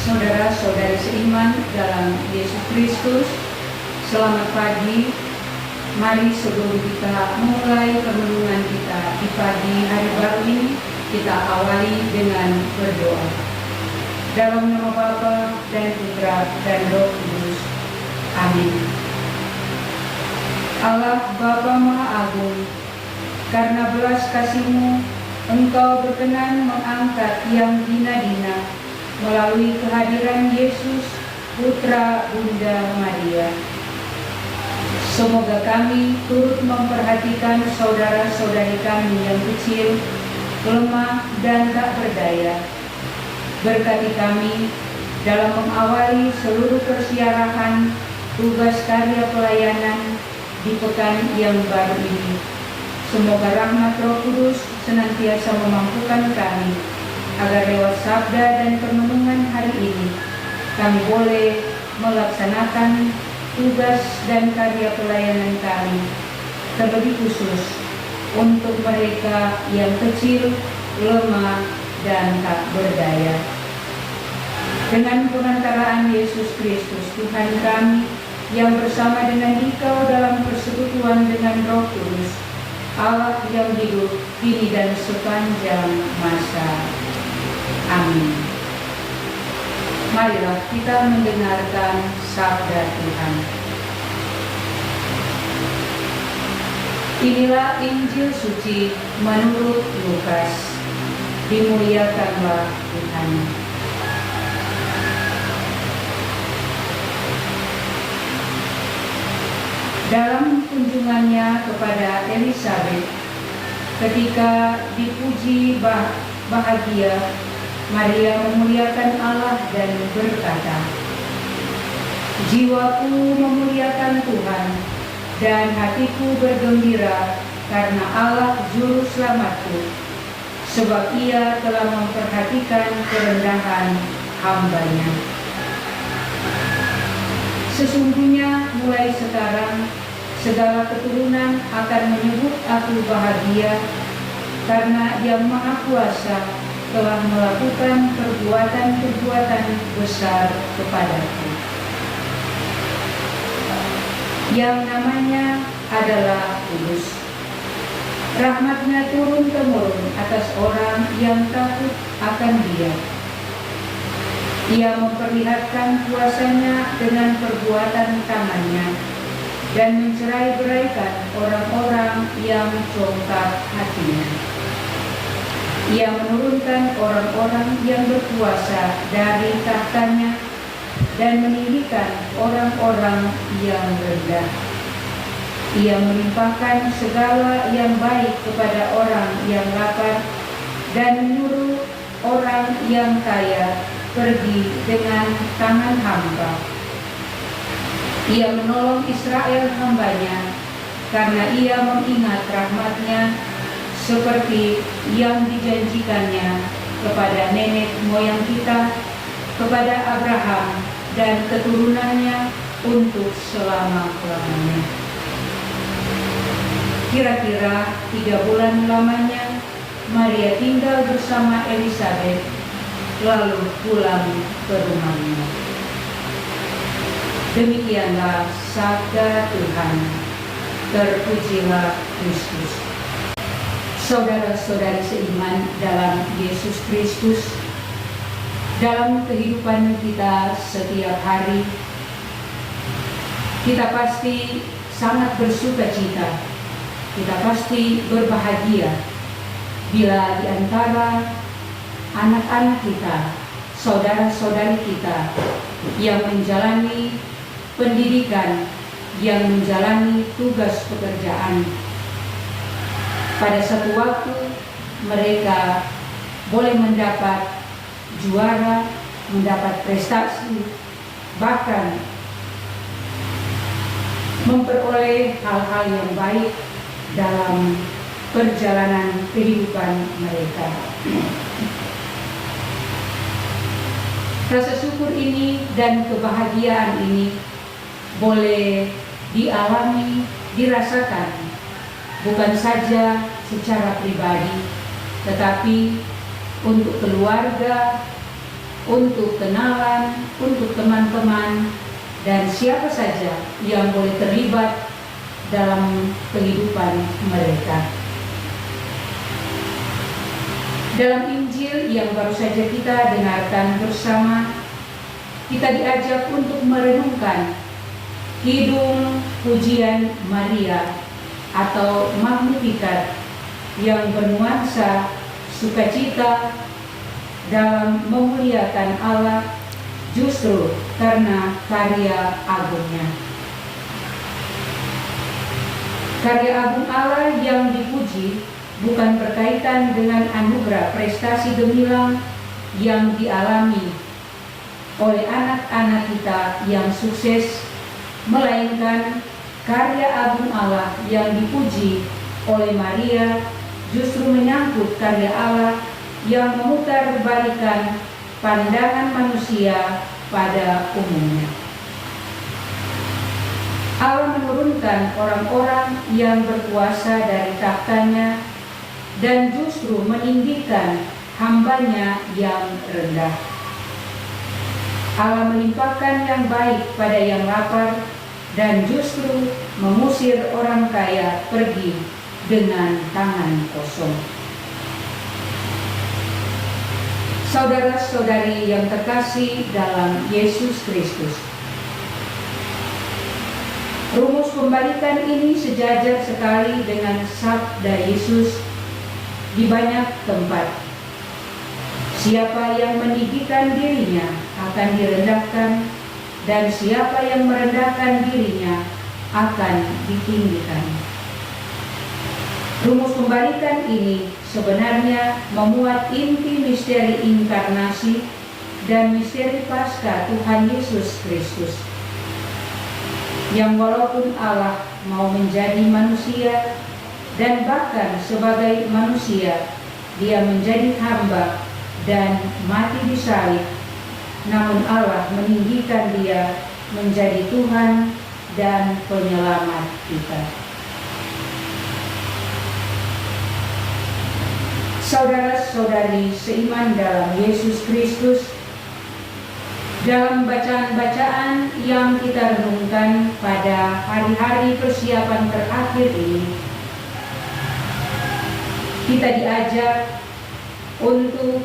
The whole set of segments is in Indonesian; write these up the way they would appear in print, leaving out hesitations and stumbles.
Saudara-saudari seiman dalam Yesus Kristus, selamat pagi. Mari sebelum kita memulai renungan kita di pagi hari baru ini, kita awali dengan berdoa. Dalam nama Bapa dan Putra dan Roh Kudus. Amin. Allah Bapa Maha Agung, karena belas kasih-Mu, Engkau berkenan mengangkat yang hina-hina melalui kehadiran Yesus, Putra Bunda Maria. Semoga kami turut memperhatikan saudara-saudari kami yang kecil, lemah, dan tak berdaya. Berkati kami dalam mengawali seluruh persiaran tugas karya pelayanan di pekan yang baru ini. Semoga rahmat Roh Kudus senantiasa memampukan kami, agar lewat sabda dan perenungan hari ini, kami boleh melaksanakan tugas dan karya pelayanan kami, terlebih khusus untuk mereka yang kecil, lemah, dan tak berdaya. Dengan pengantaraan Yesus Kristus, Tuhan kami, yang bersama dengan Dikau dalam persekutuan dengan Roh Kudus, Allah yang hidup kini dan sepanjang masa. Amin. Marilah kita mendengarkan sabda Tuhan. Inilah Injil suci menurut Lukas. Dimuliakanlah Tuhan. Dalam kunjungannya kepada Elisabet, ketika dipuji bahagia, Maria memuliakan Allah dan berkata, "Jiwaku memuliakan Tuhan, dan hatiku bergembira karena Allah Juru Selamatku, sebab Ia telah memperhatikan kerendahan hamba-Nya. Sesungguhnya mulai sekarang, segala keturunan akan menyebut aku bahagia, karena Yang Maha Kuasa telah melakukan perbuatan-perbuatan besar kepadaku. Yang namanya adalah kudus. Rahmat-Nya turun-temurun atas orang yang takut akan Dia. Ia memperlihatkan kuasa-Nya dengan perbuatan tangan-Nya dan mencerai-beraikan orang-orang yang congkak hatinya. Ia menurunkan orang-orang yang berkuasa dari tahtanya dan meninggikan orang-orang yang rendah. Ia melimpahkan segala yang baik kepada orang yang lapar dan menyuruh orang yang kaya pergi dengan tangan hampa. Ia menolong Israel hamba-Nya, karena Ia mengingat rahmat-Nya seperti yang dijanjikannya kepada nenek moyang kita, kepada Abraham dan keturunannya untuk selama-lamanya." Kira-kira 3 bulan lamanya, Maria tinggal bersama Elisabet, lalu pulang ke rumahnya. Demikianlah sabda Tuhan. Terpujilah Kristus. Saudara-saudari seiman dalam Yesus Kristus, dalam kehidupan kita setiap hari, kita pasti sangat bersuka cita, kita pasti berbahagia bila di antara anak-anak kita, saudara-saudari kita yang menjalani pendidikan, yang menjalani tugas pekerjaan, pada satu waktu mereka boleh mendapat juara, mendapat prestasi, bahkan memperoleh hal-hal yang baik dalam perjalanan kehidupan mereka. Rasa syukur ini dan kebahagiaan ini boleh dialami, dirasakan bukan saja secara pribadi, tetapi untuk keluarga, untuk kenalan, untuk teman-teman, dan siapa saja yang boleh terlibat dalam kehidupan mereka. Dalam Injil yang baru saja kita dengarkan bersama, kita diajak untuk merenungkan kidung pujian Maria atau Magnificat yang bernuansa sukacita dalam memuliakan Allah justru karena karya agungnya. Karya agung Allah yang dipuji bukan berkaitan dengan anugerah prestasi gemilang yang dialami oleh anak-anak kita yang sukses, melainkan karya agung Allah yang dipuji oleh Maria justru menyangkut karya Allah yang memutarbalikan pandangan manusia pada umumnya. Allah menurunkan orang-orang yang berkuasa dari tahtanya dan justru meninggikan hambanya yang rendah. Allah melimpahkan yang baik pada yang lapar dan justru mengusir orang kaya pergi dengan tangan kosong. Saudara-saudari yang terkasih dalam Yesus Kristus, rumus pembalikan ini sejajar sekali dengan sabda Yesus di banyak tempat. Siapa yang meninggikan dirinya akan direndahkan, dan siapa yang merendahkan dirinya akan ditinggikan. Rumus pembalikan ini sebenarnya memuat inti misteri inkarnasi dan misteri Paskah Tuhan Yesus Kristus, yang walaupun Allah mau menjadi manusia dan bahkan sebagai manusia dia menjadi hamba dan mati di salib, namun Allah meninggikan dia menjadi Tuhan dan penyelamat kita. Saudara-saudari seiman dalam Yesus Kristus, dalam bacaan-bacaan yang kita renungkan pada hari-hari persiapan terakhir ini, kita diajak untuk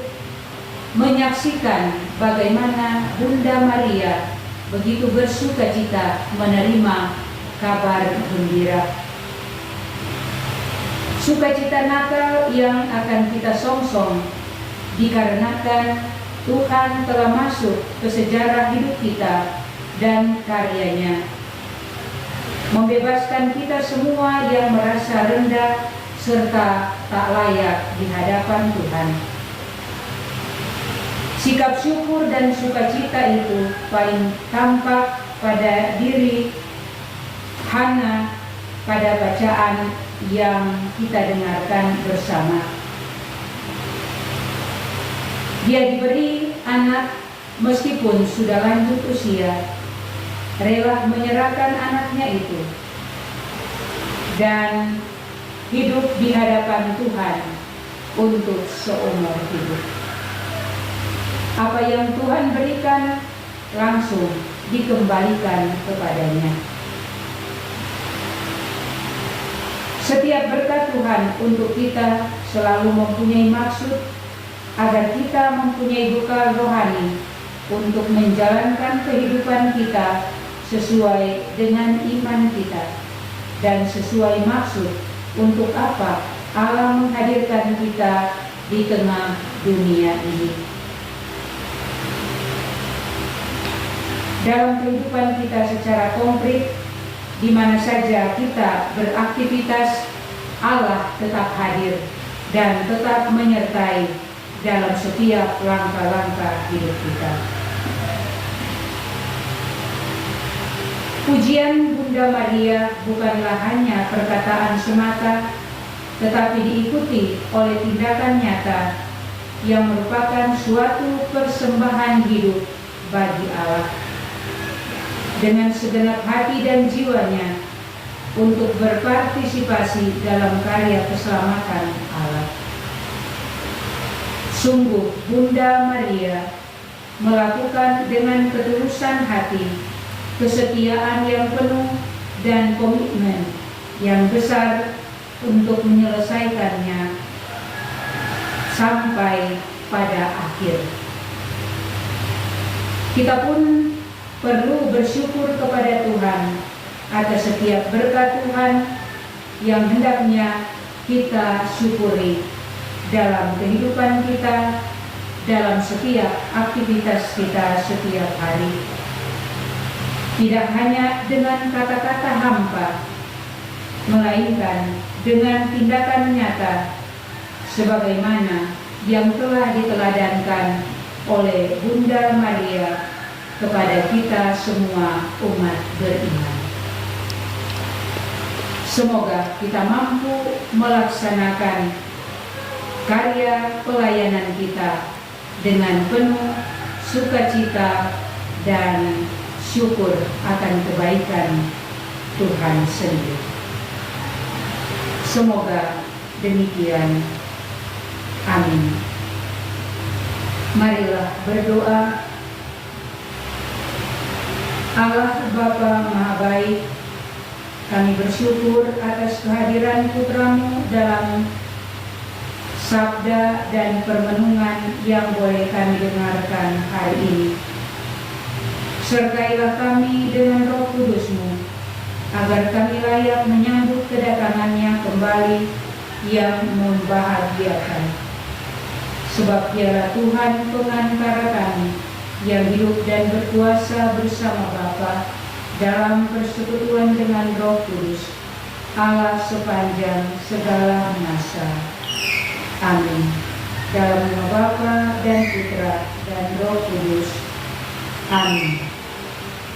menyaksikan bagaimana Bunda Maria begitu bersukacita menerima kabar gembira. Sukacita Natal yang akan kita songsong dikarenakan Tuhan telah masuk ke sejarah hidup kita dan karyanya, membebaskan kita semua yang merasa rendah serta tak layak di hadapan Tuhan. Sikap syukur dan sukacita itu paling tampak pada diri Hana pada bacaan yang kita dengarkan bersama. Dia diberi anak meskipun sudah lanjut usia, rela menyerahkan anaknya itu dan hidup di hadapan Tuhan untuk seumur hidup. Apa yang Tuhan berikan langsung dikembalikan kepadanya. Setiap berkat Tuhan untuk kita selalu mempunyai maksud agar kita mempunyai bekal rohani untuk menjalankan kehidupan kita sesuai dengan iman kita dan sesuai maksud untuk apa Allah menghadirkan kita di tengah dunia ini. Dalam kehidupan kita secara konkret, di mana saja kita beraktivitas, Allah tetap hadir dan tetap menyertai dalam setiap langkah-langkah hidup kita. Pujian Bunda Maria bukanlah hanya perkataan semata, tetapi diikuti oleh tindakan nyata yang merupakan suatu persembahan hidup bagi Allah. Dengan segenap hati dan jiwanya untuk berpartisipasi dalam karya keselamatan Allah. Sungguh Bunda Maria melakukan dengan ketulusan hati, kesetiaan yang penuh, dan komitmen yang besar untuk menyelesaikannya sampai pada akhir. Kita pun perlu bersyukur kepada Tuhan atas setiap berkat Tuhan yang hendaknya kita syukuri dalam kehidupan kita, dalam setiap aktivitas kita setiap hari. Tidak hanya dengan kata-kata hampa, melainkan dengan tindakan nyata sebagaimana yang telah diteladankan oleh Bunda Maria kepada kita semua umat beriman. Semoga kita mampu melaksanakan karya pelayanan kita dengan penuh sukacita dan syukur akan kebaikan Tuhan sendiri. Semoga demikian. Amin. Marilah berdoa. Allah Bapa Maha Baik, kami bersyukur atas kehadiran Putra-Mu dalam sabda dan permenungan yang boleh kami dengarkan hari ini. Sertailah kami dengan Roh Kudus-Mu, agar kami layak menyambut kedatangannya kembali yang membahagiakan. Sebab Dialah Tuhan pengantara kami, yang hidup dan berkuasa bersama Bapa dalam persekutuan dengan Roh Kudus, Allah sepanjang segala masa. Amin. Dalam nama Bapa dan Putra dan Roh Kudus. Amin.